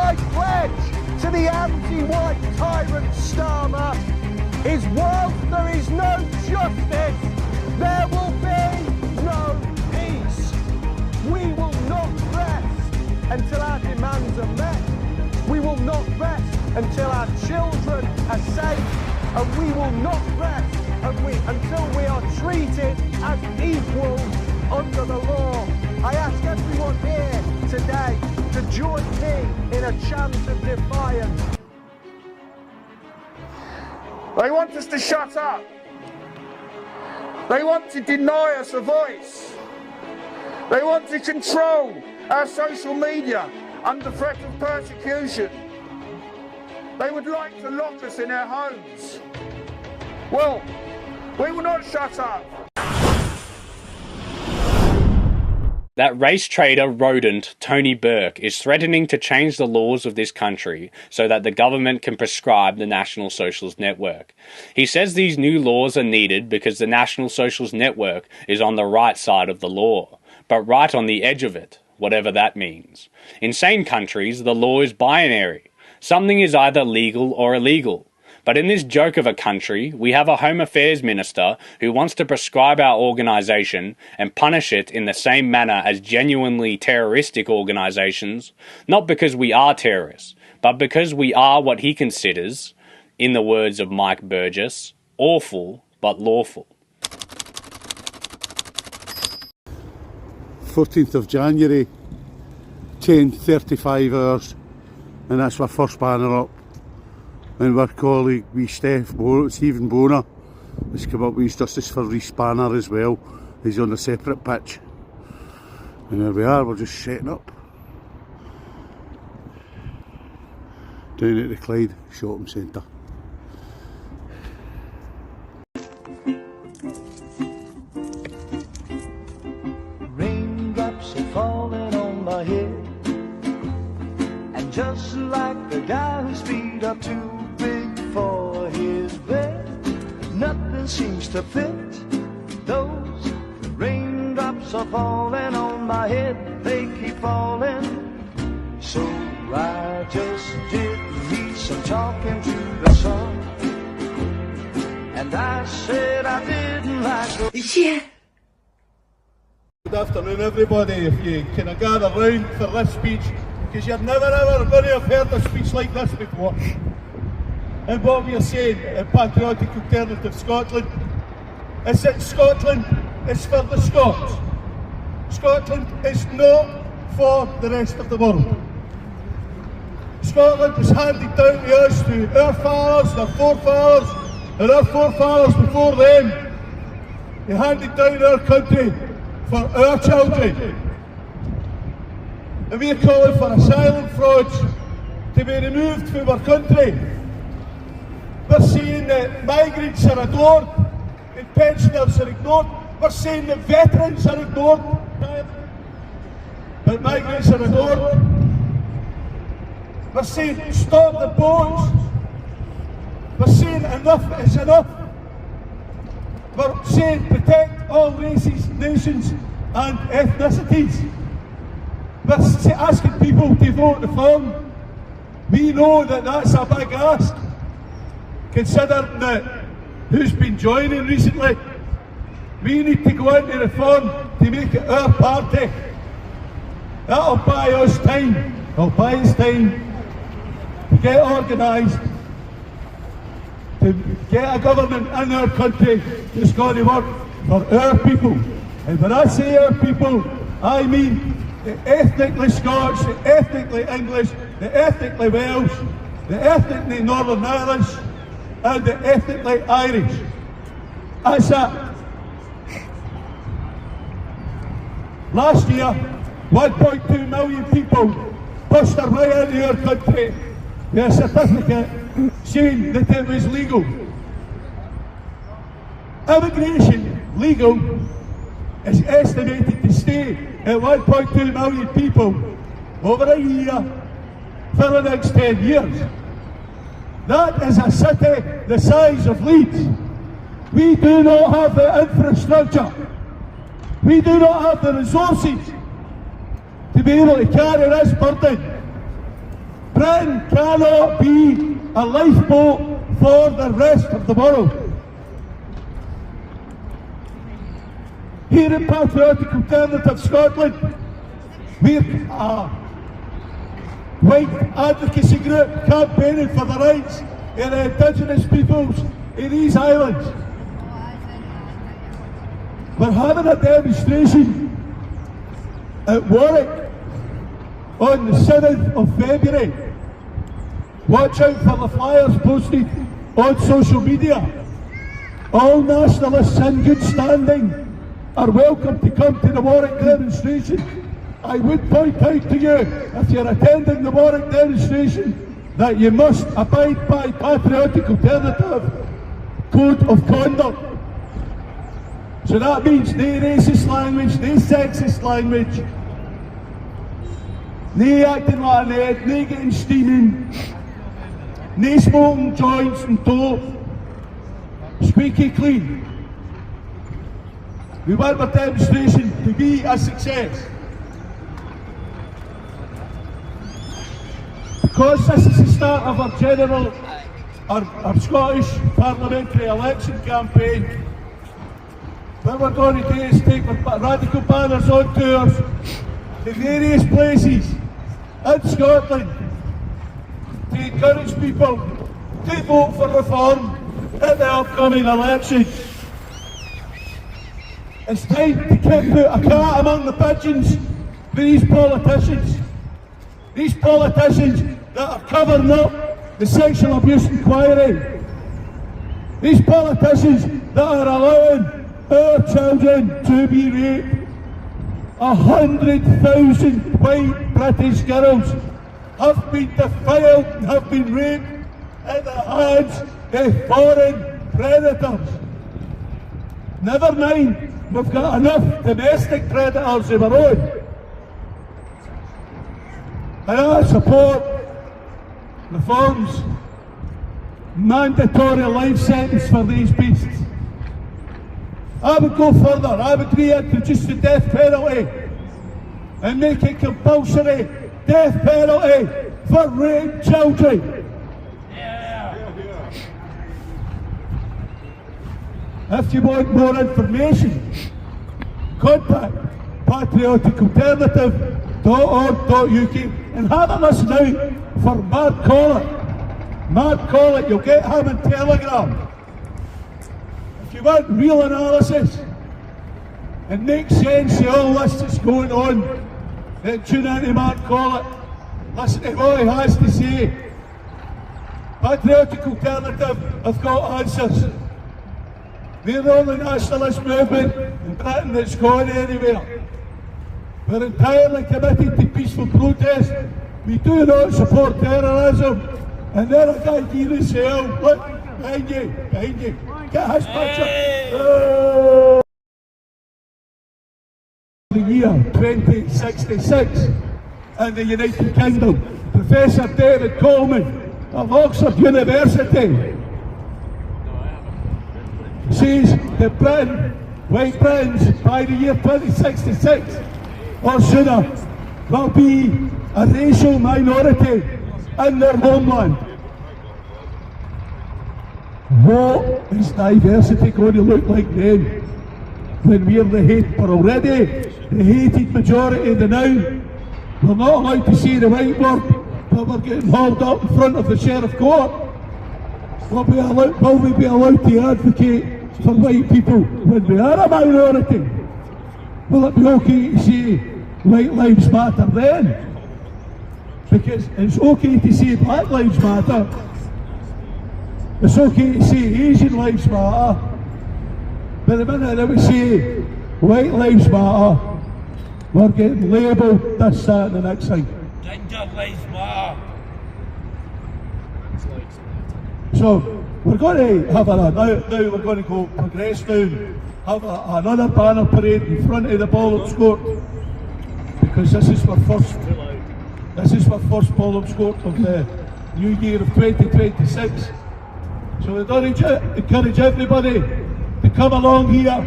my pledge to the anti-white tyrant Starmer is whilst there is no justice, there will be no peace. We will not rest until our demands are met. We will not rest until our children are safe. And we will not rest until we are treated as equals under the law. I ask everyone here today to join me in a chant of defiance. They want us to shut up. They want to deny us a voice. They want to control our social media under threat of persecution. They would like to lock us in our homes. Well, we will not shut up. That race trader rodent Tony Burke is threatening to change the laws of this country so that the government can prescribe the National Socialist Network. He says these new laws are needed because the National Socialist Network is on the right side of the law, but right on the edge of it, whatever that means. In sane countries, the law is binary. Something is either legal or illegal. But in this joke of a country, we have a Home Affairs Minister who wants to prescribe our organisation and punish it in the same manner as genuinely terroristic organisations, not because we are terrorists, but because we are what he considers, in the words of Mike Burgess, awful but lawful. 14th of January, 10:35 hours, and that's my first banner up. And our colleague, Stephen Boner, has come up with his Justice for Reece banner as well. He's on a separate pitch. And there we are, we're just setting up. Down at the Clyde Shopping Centre. Raindrops are falling on my head, and just like the guy whose feet are too big for his bed, nothing seems to fit. Those raindrops are falling on my head, they keep falling. So I just did me some talking to the sun, and I said I didn't like the... Good afternoon everybody. If you can gather round for this speech, because you're never ever going to have heard a speech like this before. And what we are saying in Patriotic Alternative Scotland is that Scotland is for the Scots. Scotland is not for the rest of the world. Scotland was handed down to us through our fathers, our forefathers, and our forefathers before them. They handed down our country for our children. And we are calling for asylum frauds to be removed from our country. We're saying that migrants are adored and pensioners are ignored. We're saying that veterans are ignored, but migrants are adored. We're saying stop the boats. We're saying enough is enough. We're saying protect all races, nations and ethnicities. We're asking people to vote reform. We know that that's a big ask, considering that who's been joining recently. We need to go into reform to make it our party. That'll buy us time. It'll buy us time to get organised, to get a government in our country that's going to work for our people. And when I say our people, I mean the ethnically Scots, the ethnically English, the ethnically Welsh, the ethnically Northern Irish, and the ethnically Irish. That's that. Last year, 1.2 million people pushed their way into our country with a certificate saying that it was legal. Immigration legal is estimated to stay at 1.2 million people over a year for the next 10 years. That is a city the size of Leeds. We do not have the infrastructure. We do not have the resources to be able to carry this burden. Britain cannot be a lifeboat for the rest of the world. Here in Patriotic Alternative Scotland, we're a white advocacy group campaigning for the rights of the Indigenous peoples in these islands. We're having a demonstration at Warwick on the 7th of February. Watch out for the flyers posted on social media. All nationalists in good standing are welcome to come to the Warwick demonstration. I would point out to you, if you're attending the Warwick demonstration, that you must abide by Patriotic Alternative Code of Conduct. So that means no racist language, no sexist language, no acting like an head, no getting steaming, no smoking joints and dope, squeaky clean. We want our demonstration to be a success. Because this is the start of our Scottish parliamentary election campaign, what we're going to do is take our radical banners on tours to various places in Scotland to encourage people to vote for reform in the upcoming election. It's time to put a cat among the pigeons with these politicians. These politicians that are covering up the sexual abuse inquiry. These politicians that are allowing our children to be raped. 100,000 white British girls have been defiled and have been raped in the hands of foreign predators. Never mind, we've got enough domestic predators of our own. And I support reforms, mandatory life sentence for these beasts. I would go further, I would reintroduce the death penalty and make it compulsory death penalty for raped children. If you want more information, contact patrioticalternative.org.uk and have a listen out for Mark Collett. Mark Collett, you'll get him in Telegram. If you want real analysis and make sense of all this that's going on, then tune in to Mark Collett. Listen to what he has to say. Patriotic Alternative have got answers. We're the only nationalist movement in Britain that's gone anywhere. We're entirely committed to peaceful protest. We do not support terrorism. And there a guy here is hell. Look, behind you. Get his picture. The year 2066 in the United Kingdom, Professor David Coleman of Oxford University says that Britain, white Britons, by the year 2066 or sooner, will be a racial minority in their homeland. What is diversity going to look like then? When we're we're already the hated majority of the now. We're not allowed to say the right word, but we're getting hauled up in front of the sheriff court. Will we be allowed to advocate for white people when we are a minority? Will it be okay to say white lives matter then? Because it's okay to say black lives matter. It's okay to say Asian lives matter. But the minute that we say white lives matter, we're getting labelled this, that and the next thing. Ginger lives matter. So we're going to have now we're going to go progress down, have another banner parade in front of the Bollocks Court, because this is our first Bollocks Court of the new year of 2026. So we encourage everybody to come along here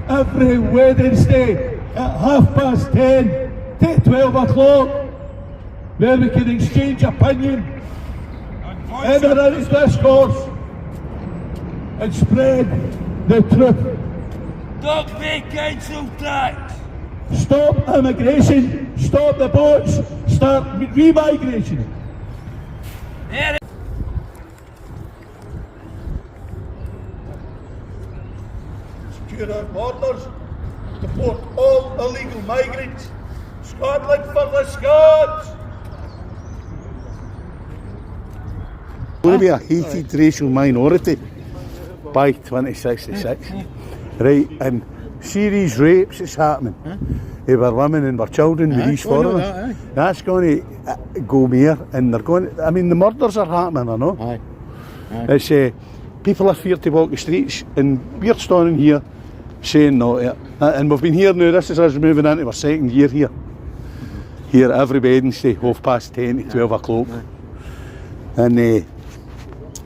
every Wednesday at 10:30 to 12 o'clock. where we can exchange opinion, enter into discourse, and spread the truth. Don't pay council tax. Stop immigration, stop the boats, start remigration. Secure our borders, deport all illegal migrants. Scotland for the Scots! Going to be a hated racial minority by 2066, right? And serious rapes is happening of our women and our children with these foreigners. That's going to go mere, and they're going to, I mean, the murders are happening, I know. It's people are feared to walk the streets, and we're standing here saying no. And we've been here now, this is us moving into our second year here. Here every Wednesday, 10:30 to 12 o'clock. And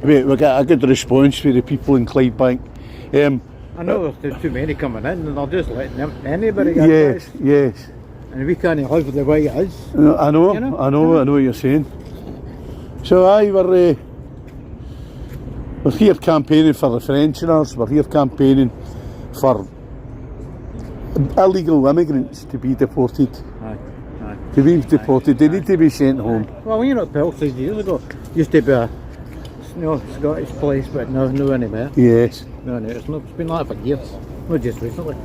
we got a good response from the people in Clydebank. I know there's too many coming in, and they're just letting anybody get Yes, yes. and we can't live the way it is. I know, You know? I know what you're saying. So we're here campaigning for the Frenchers, we're here campaigning for illegal immigrants to be deported. To be deported, they need to be sent home. Well, you know, Peltry years ago used to be a Scottish place, but no anymore. Yes. No, it's been like that for years, not just recently.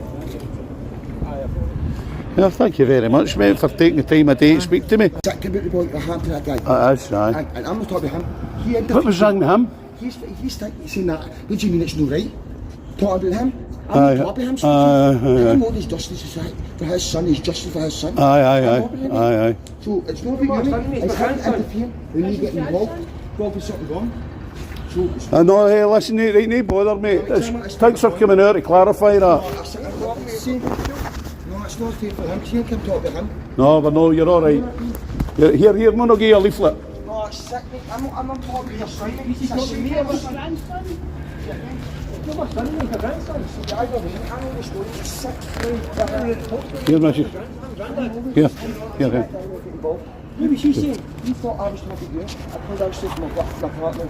Well, thank you very much, mate, for taking the time of day to speak to me. That came out the boy with a hand to that guy. That's right. And I'm not talking about him. He What was wrong with him? He's saying that. What do you mean it's no right? Talking about him. I'm Aye. not talking about him. I know there's justice for his son. He's justice for his son. Aye. So it's not about you, mate. It's him interfering when you get involved. Involved with something wrong. So it's I know, hey, listen, right, no bother, mate. Thanks for coming out to clarify that. no, it's not fair for him. Because you can't talk about him. No, but no, you're alright. Here, I'm going to give you a leaflet. No, it's sick, mate. I'm not talking about your son, mate. He's talking me about your grandson. You're my son, you're my grandson. So I know the story. It's sick. Here, Matthew. Here. Maybe she's saying, you thought I was talking to you. I told I was taking my partner.